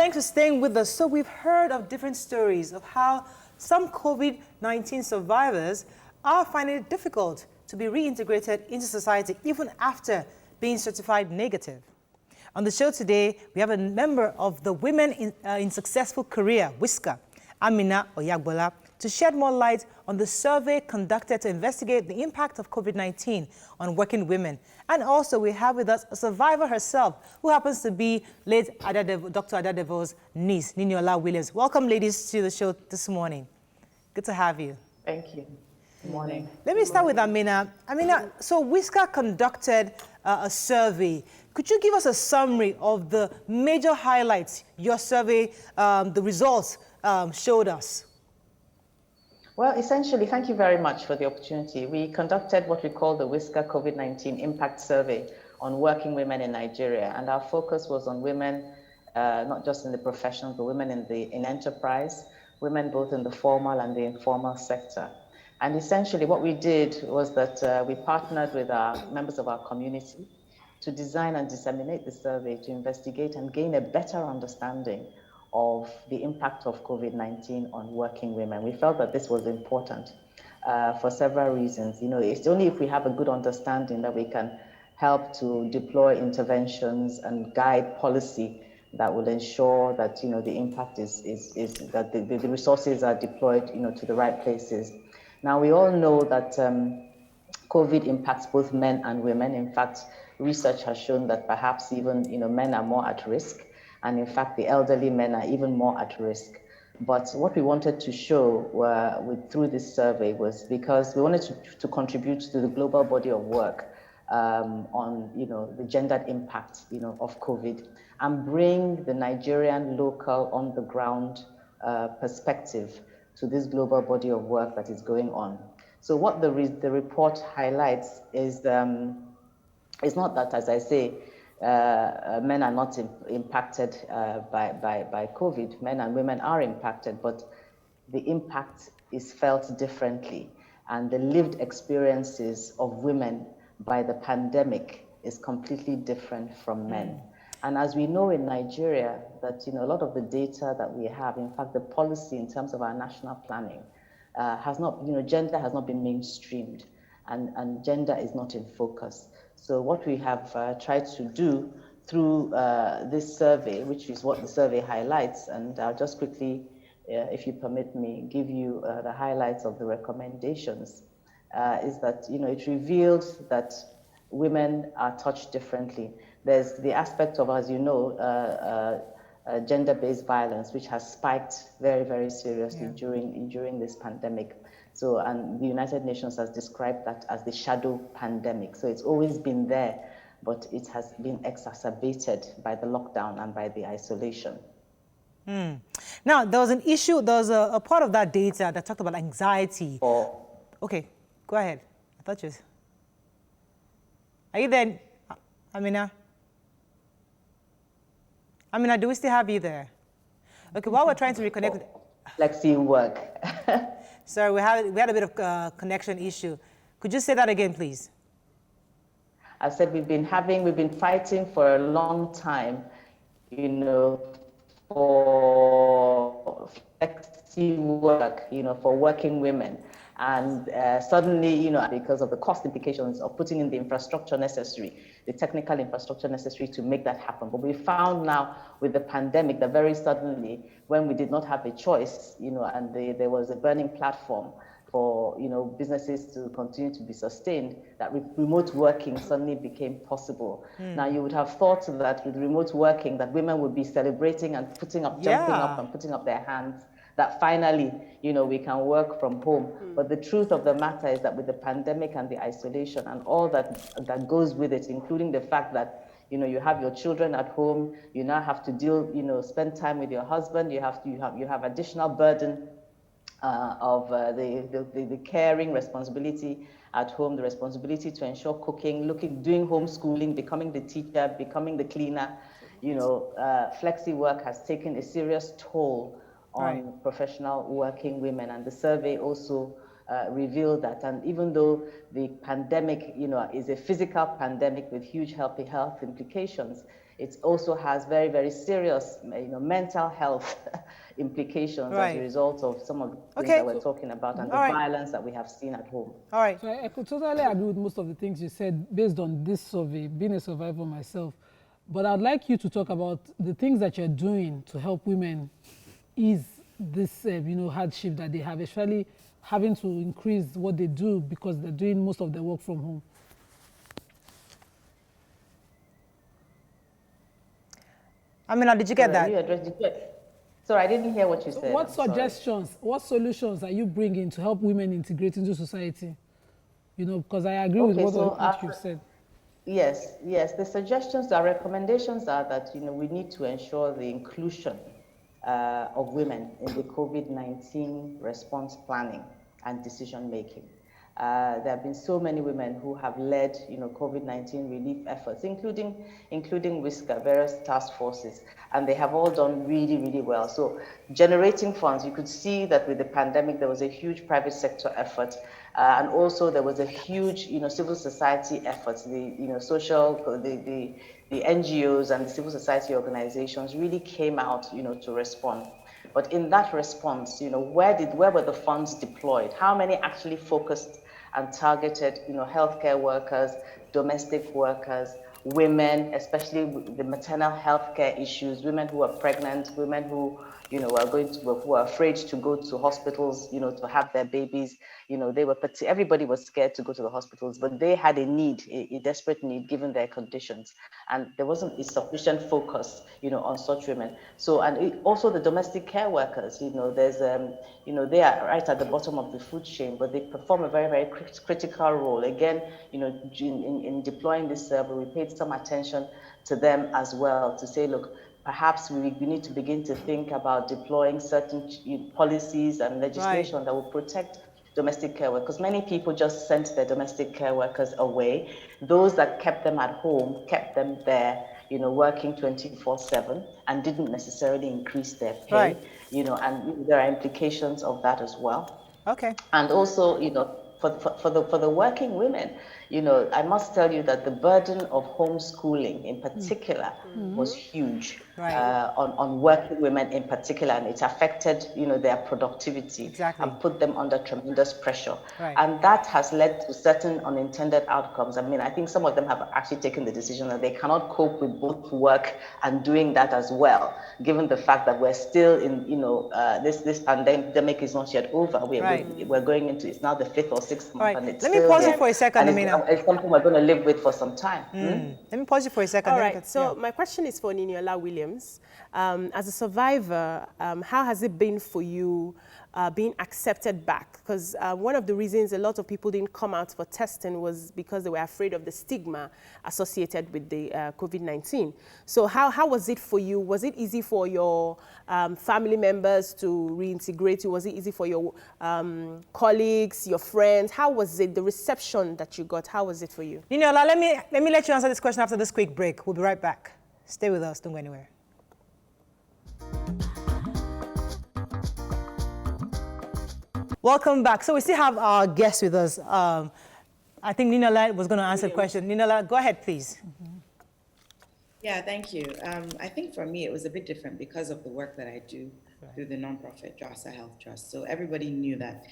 thanks for staying with us. So we've heard of different stories of how some COVID-19 survivors are finding it difficult to be reintegrated into society even after being certified negative. On the show today, we have a member of the Women in Successful Career, WISCAR, Amina Oyagbola, to shed more light on the survey conducted to investigate the impact of COVID-19 on working women. And also we have with us a survivor herself, who happens to be late Dr. Adadevor's niece, Niniola Wiliams. Welcome, ladies, to the show this morning. Good to have you. Thank you. Good morning. Let me start with Amina. Amina, so WISCAR conducted a survey. Could you give us a summary of the major highlights your survey, the results showed us? Well, essentially, thank you very much for the opportunity. We conducted what we call the WISCAR COVID-19 Impact Survey on working women in Nigeria. And our focus was on women, not just in the profession, but women in enterprise, women both in the formal and the informal sector. And essentially what we did was that we partnered with our members of our community to design and disseminate the survey to investigate and gain a better understanding of the impact of COVID-19 on working women. We felt that this was important for several reasons. You know, it's only if we have a good understanding that we can help to deploy interventions and guide policy that will ensure that, you know, the impact is that the resources are deployed, you know, to the right places. Now, we all know that COVID impacts both men and women. In fact, research has shown that perhaps even, you know, men are more at risk. And in fact, the elderly men are even more at risk. But what we wanted to show through this survey was because we wanted to contribute to the global body of work on, you know, the gendered impact, you know, of COVID, and bring the Nigerian local on the ground perspective to this global body of work that is going on. So what the report highlights is it's not that, as I say, men are not impacted by COVID. Men and women are impacted, but the impact is felt differently. And the lived experiences of women by the pandemic is completely different from men. And as we know in Nigeria, that, you know, a lot of the data that we have, in fact, the policy in terms of our national planning has not, you know, gender has not been mainstreamed, and gender is not in focus. So what we have tried to do through this survey, which is what the survey highlights, and I'll just quickly, if you permit me, give you the highlights of the recommendations, is that, you know, it revealed that women are touched differently. There's the aspect of, as you know, gender-based violence, which has spiked very, very seriously during this pandemic. So, and the United Nations has described that as the shadow pandemic. So it's always been there, but it has been exacerbated by the lockdown and by the isolation. Now, there was an issue, there was a part of that data that talked about anxiety. Okay, go ahead. I thought you was... Are you there, Amina? Amina, do we still have you there? Okay, while we're trying to reconnect... Flexi work. Sorry, we had a bit of connection issue. Could you say that again, please? I said we've been fighting for a long time, you know, for flexi work, you know, for working women. And suddenly, you know, because of the cost implications of putting in the infrastructure necessary, the technical infrastructure necessary to make that happen. But we found now with the pandemic that very suddenly, when we did not have a choice, you know, and there was a burning platform for, you know, businesses to continue to be sustained, that remote working suddenly became possible. Now, you would have thought that with remote working, that women would be celebrating and putting up, jumping up and putting up their hands, that finally, you know, we can work from home. But the truth of the matter is that with the pandemic and the isolation and all that goes with it, including the fact that, you know, you have your children at home, you now have to deal, you know, spend time with your husband, you have additional burden of the caring responsibility at home, the responsibility to ensure cooking, doing homeschooling, becoming the teacher, becoming the cleaner. You know, flexi work has taken a serious toll on professional working women, and the survey also revealed that. And even though the pandemic, you know, is a physical pandemic with huge health implications, it also has very, very serious mental health implications as a result of some of the things that we're talking about and the violence that we have seen at home. All right. So I could totally agree with most of the things you said based on this survey, being a survivor myself. But I'd like you to talk about the things that you're doing to help women ease this hardship that they have, especially having to increase what they do because they're doing most of their work from home. Amina, did you get that? Sorry, I didn't hear what you said. What suggestions, what solutions are you bringing to help women integrate into society? Because I agree with what you've said. Yes. The suggestions, the recommendations are that we need to ensure the inclusion of women in the COVID-19 response planning and decision making. There have been so many women who have led, COVID-19 relief efforts, including WISCAR, various task forces, and they have all done really, really well. So generating funds, you could see that with the pandemic, there was a huge private sector effort, and also there was a huge, civil society efforts. The NGOs and the civil society organizations really came out, to respond. But in that response, where were the funds deployed? How many actually focused and targeted, healthcare workers, domestic workers, women, especially the maternal healthcare issues, women who are pregnant, women who, who are afraid to go to hospitals, to have their babies. Everybody was scared to go to the hospitals, but they had a need, a desperate need given their conditions. And there wasn't a sufficient focus, on such women. So, and also the domestic care workers, there's, they are right at the bottom of the food chain, but they perform a very, very critical role. Again, in deploying this survey, we paid some attention to them as well to say, look, perhaps we need to begin to think about deploying certain policies and legislation that will protect domestic care workers. Many people just sent their domestic care workers away. Those that kept them at home, kept them there, working 24/7 and didn't necessarily increase their pay, and there are implications of that as well. Okay. And also, for the working women, I must tell you that the burden of homeschooling in particular was huge on working women in particular, and it affected, their productivity and put them under tremendous pressure. And that has led to certain unintended outcomes. I mean, I think some of them have actually taken the decision that they cannot cope with both work and doing that as well, given the fact that we're still in, this pandemic is not yet over. We're going into, it's now the 5th or 6th month, and it's Let me pause you for a second, Amina. It's something we're going to live with for some time. Let me pause you for a second. All right, so my question is for Niniola Wiliams. As a survivor, how has it been for you being accepted back? Because one of the reasons a lot of people didn't come out for testing was because they were afraid of the stigma associated with the COVID-19. So how was it for you? Was it easy for your family members to reintegrate you? Was it easy for your colleagues, your friends? How was it, the reception that you got? How was it for you? Niniola, let me let you answer this question after this quick break. We'll be right back. Stay with us. Don't go anywhere. Welcome back. So we still have our guest with us. I think Niniola was going to answer the question. Niniola, go ahead, please. Yeah, thank you. I think for me, it was a bit different because of the work that I do through the nonprofit JASA Health Trust. So everybody knew that,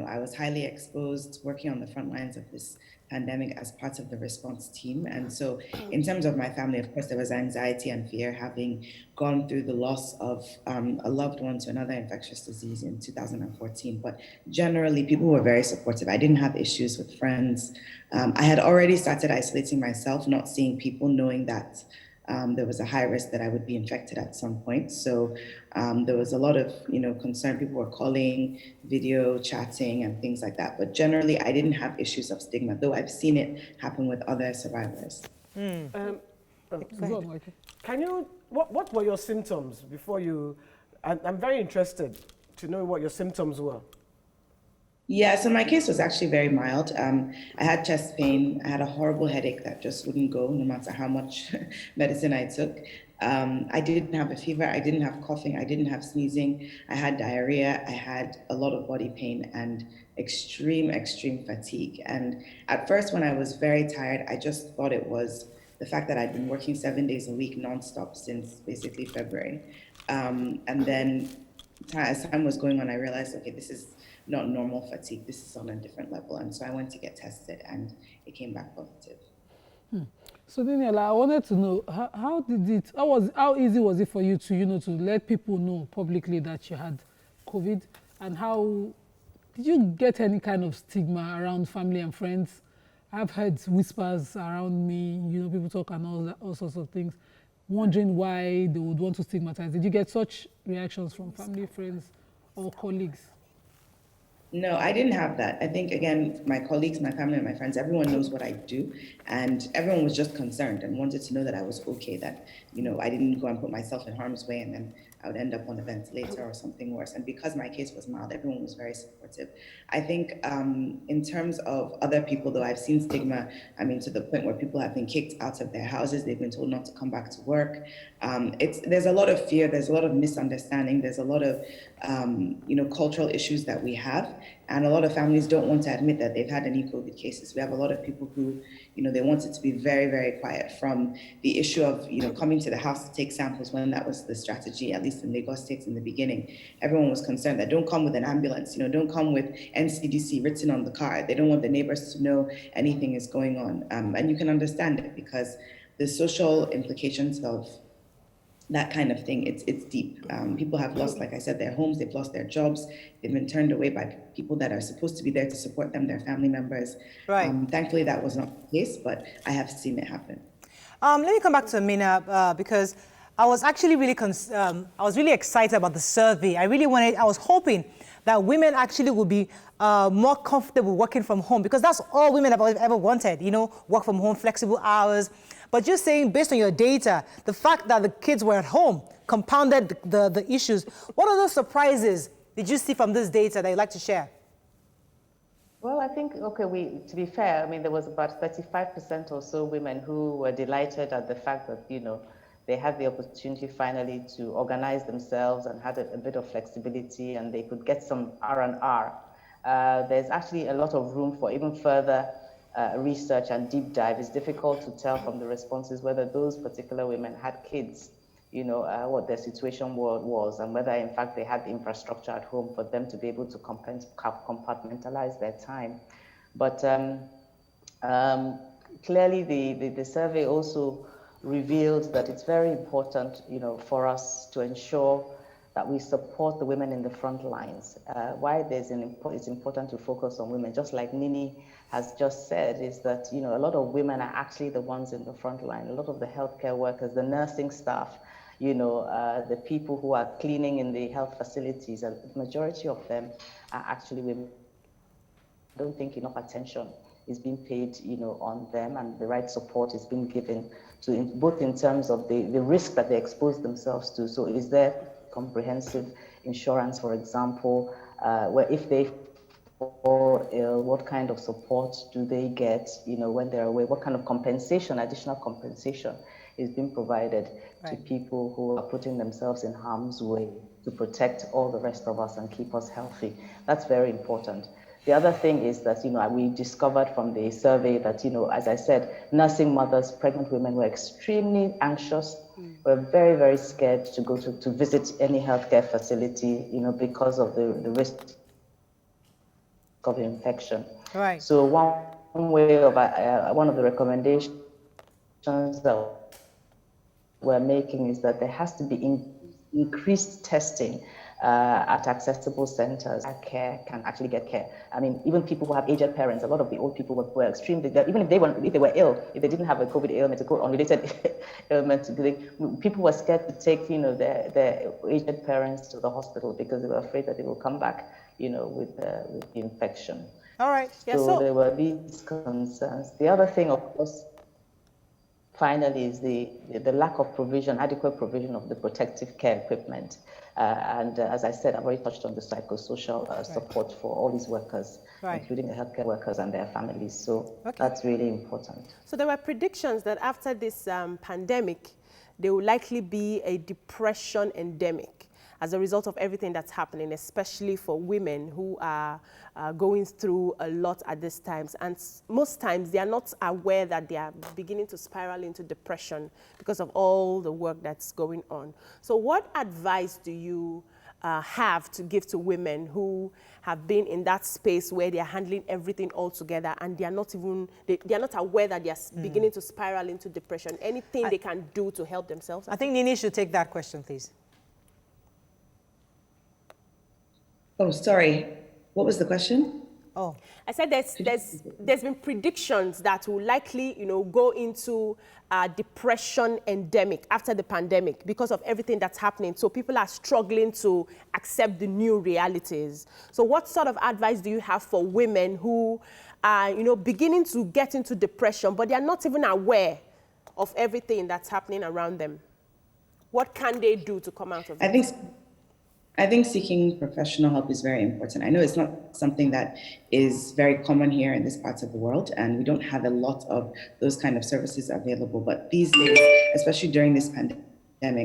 I was highly exposed working on the front lines of this pandemic as part of the response team. And so in terms of my family, of course, there was anxiety and fear having gone through the loss of a loved one to another infectious disease in 2014. But generally, people were very supportive. I didn't have issues with friends. I had already started isolating myself, not seeing people, knowing that there was a high risk that I would be infected at some point. So there was a lot of, concern. People were calling, video chatting and things like that. But generally, I didn't have issues of stigma, though I've seen it happen with other survivors. Can you, what were your symptoms before you, I'm very interested to know what your symptoms were. Yeah, so my case was actually very mild. I had chest pain. I had a horrible headache that just wouldn't go no matter how much medicine I took. I didn't have a fever. I didn't have coughing. I didn't have sneezing. I had diarrhea. I had a lot of body pain and extreme fatigue. And at first, when I was very tired, I just thought it was the the fact that I'd been working 7 days a week nonstop since basically February. And then as time was going on, I realized, okay, this is not normal fatigue. This is on a different level. And so I went to get tested and it came back positive. So Niniola, I wanted to know how easy was it for you to, to let people know publicly that you had COVID, and how did you get any kind of stigma around family and friends? I've heard whispers around me, people talk and all sorts of things, wondering why they would want to stigmatize. Did you get such reactions from family, friends, or colleagues? No, I didn't have that. I think, again, my colleagues, my family, and my friends, everyone knows what I do. And everyone was just concerned and wanted to know that I was okay, that, I didn't go and put myself in harm's way and then I would end up on a ventilator or something worse. And because my case was mild, everyone was very supportive. I think in terms of other people, though, I've seen stigma, to the point where people have been kicked out of their houses. They've been told not to come back to work. There's a lot of fear. There's a lot of misunderstanding. There's a lot of, cultural issues that we have. And a lot of families don't want to admit that they've had any COVID cases. We have a lot of people who, they wanted to be very, very quiet, from the issue of, coming to the house to take samples when that was the strategy, at least in Lagos State in the beginning. Everyone was concerned that don't come with an ambulance, don't come with NCDC written on the car. They don't want the neighbors to know anything is going on. And you can understand it, because the social implications of that kind of thing, it's deep. People have lost, like I said, their homes, they've lost their jobs, they've been turned away by people that are supposed to be there to support them, their family members. Right. Thankfully, that was not the case, but I have seen it happen. Let me come back to Amina, because I was actually really excited about the survey. I was hoping that women actually would be more comfortable working from home, because that's all women have ever wanted, work from home, flexible hours. But just saying, based on your data, the fact that the kids were at home compounded the issues. What other surprises did you see from this data that you'd like to share? Well, I think, to be fair, there was about 35% or so women who were delighted at the fact that, they had the opportunity finally to organize themselves and had a bit of flexibility, and they could get some R&R. There's actually a lot of room for even further research and deep dive. It's difficult to tell from the responses whether those particular women had kids, what their situation was, and whether in fact they had the infrastructure at home for them to be able to compartmentalize their time. But clearly the survey also revealed that it's very important, for us to ensure that we support the women in the front lines. Why it's important to focus on women, just like Nini has just said, is that, a lot of women are actually the ones in the front line. A lot of the healthcare workers, the nursing staff, the people who are cleaning in the health facilities, the majority of them are actually women. I don't think enough attention is being paid, on them, and the right support is being given to both in terms of the risk that they expose themselves to. So is there comprehensive insurance, for example, where if they fall ill, what kind of support do they get, when they're away? What kind of compensation, additional compensation is being provided to people who are putting themselves in harm's way to protect all the rest of us and keep us healthy? That's very important. The other thing is that, we discovered from the survey that, as I said, nursing mothers, pregnant women were extremely anxious, were very, very scared to go to visit any healthcare facility, because of the risk of infection. Right. So one way of, one of the recommendations that we're making is that there has to be increased testing at accessible centers. Care can actually get care. Even people who have aged parents, a lot of the old people were extremely, even if they were ill, if they didn't have a COVID ailment, a unrelated ailment, people were scared to take, their aged parents to the hospital because they were afraid that they will come back, with the infection. All right. Yeah, so there were these concerns. The other thing, of course, finally, is the lack of provision, adequate provision of the protective care equipment. And as I said, I've already touched on the psychosocial support for all these workers, including the healthcare workers and their families. So that's really important. So there were predictions that after this pandemic, there will likely be a depression endemic. as a result of everything that's happening, especially for women who are going through a lot at this time. And most times they are not aware that they are beginning to spiral into depression because of all the work that's going on. So what advice do you have to give to women who have been in that space where they are handling everything all together and they are not even, they are not aware that they are beginning to spiral into depression? Anything they can do to help themselves? I think Nini should take that question, please. Oh, sorry. What was the question? Oh, I said there's been predictions that will likely, go into depression endemic after the pandemic because of everything that's happening. So people are struggling to accept the new realities. So what sort of advice do you have for women who are, beginning to get into depression, but they are not even aware of everything that's happening around them? What can they do to come out of it? I think seeking professional help is very important. I know it's not something that is very common here in this part of the world, and we don't have a lot of those kind of services available. But these days, especially during this pandemic,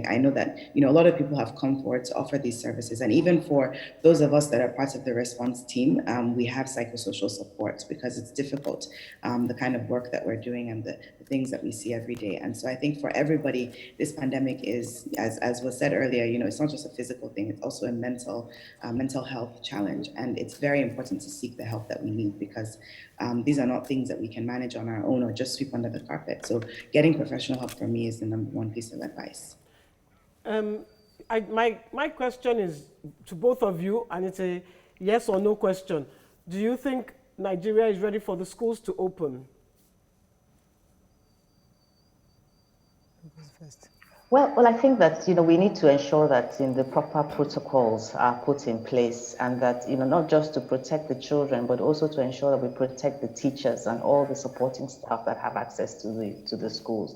I know that a lot of people have come forward to offer these services, and even for those of us that are part of the response team, we have psychosocial supports because it's difficult, the kind of work that we're doing and the things that we see every day. And so I think for everybody, this pandemic is, as was said earlier, it's not just a physical thing; it's also a mental health challenge, and it's very important to seek the help that we need because these are not things that we can manage on our own or just sweep under the carpet. So getting professional help for me is the number one piece of advice. My question is to both of you, and it's a yes or no question. Do you think Nigeria is ready for the schools to open? Well, I think that, we need to ensure that the proper protocols are put in place, and that, not just to protect the children, but also to ensure that we protect the teachers and all the supporting staff that have access to the schools.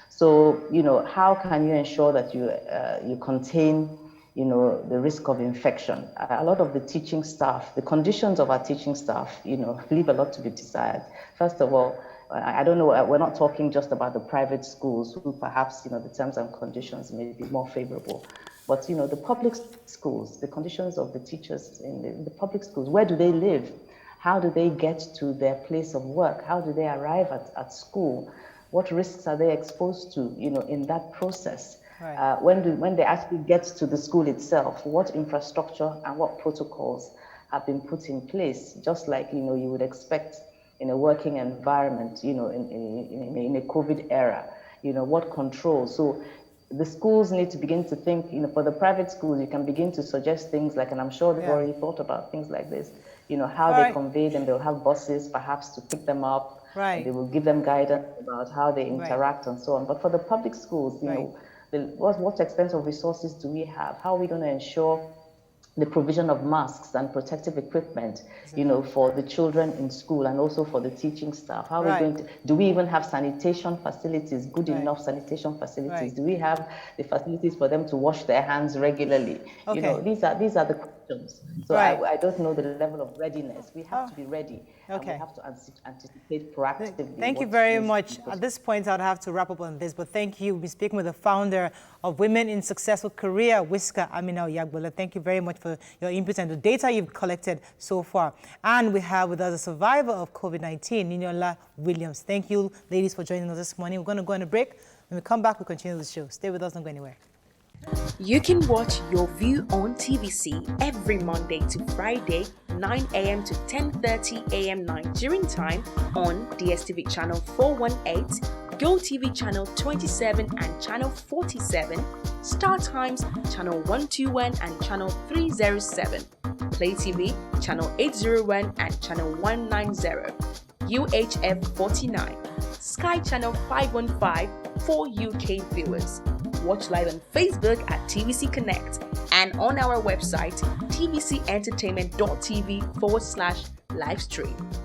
So, how can you ensure that you contain, the risk of infection? A lot of the teaching staff, the conditions of our teaching staff, leave a lot to be desired. First of all, I don't know, we're not talking just about the private schools who perhaps, the terms and conditions may be more favorable. But, the public schools, the conditions of the teachers in the public schools, where do they live? How do they get to their place of work? How do they arrive at school? What risks are they exposed to, in that process? Right. When they actually get to the school itself, what infrastructure and what protocols have been put in place? Just like, you would expect in a working environment, in a COVID era, what controls? So the schools need to begin to think, for the private schools, you can begin to suggest things like, and I'm sure they've already thought about things like this, how they convey them. They'll have buses perhaps to pick them up. Right. They will give them guidance about how they interact and so on. But for the public schools, what extent of resources do we have? How are we going to ensure the provision of masks and protective equipment, for the children in school and also for the teaching staff? How are we going to, do we even have sanitation facilities, good enough sanitation facilities? Do we have the facilities for them to wash their hands regularly? Okay. These are the questions. So I don't know the level of readiness. We have to be ready. Okay. And we have to anticipate proactively. Thank you very much. At this point, I'd have to wrap up on this, but thank you. We're speaking with the founder of Women in Successful Career, WISCAR, Amina Oyagbola. Thank you very much for your input and the data you've collected so far. And we have with us a survivor of COVID-19, Niniola Wiliams. Thank you, ladies, for joining us this morning. We're going to go on a break. When we come back, we'll continue the show. Stay with us, don't go anywhere. You can watch Your View on TVC every Monday to Friday, 9 a.m. to 10:30 a.m. Nigerian time on DSTV channel 418, GOTV channel 27 and channel 47, StarTimes channel 121 and channel 307, Play TV channel 801 and channel 190, UHF 49, Sky channel 515 for UK viewers. Watch live on Facebook at TVC Connect and on our website tvcentertainment.tv/livestream.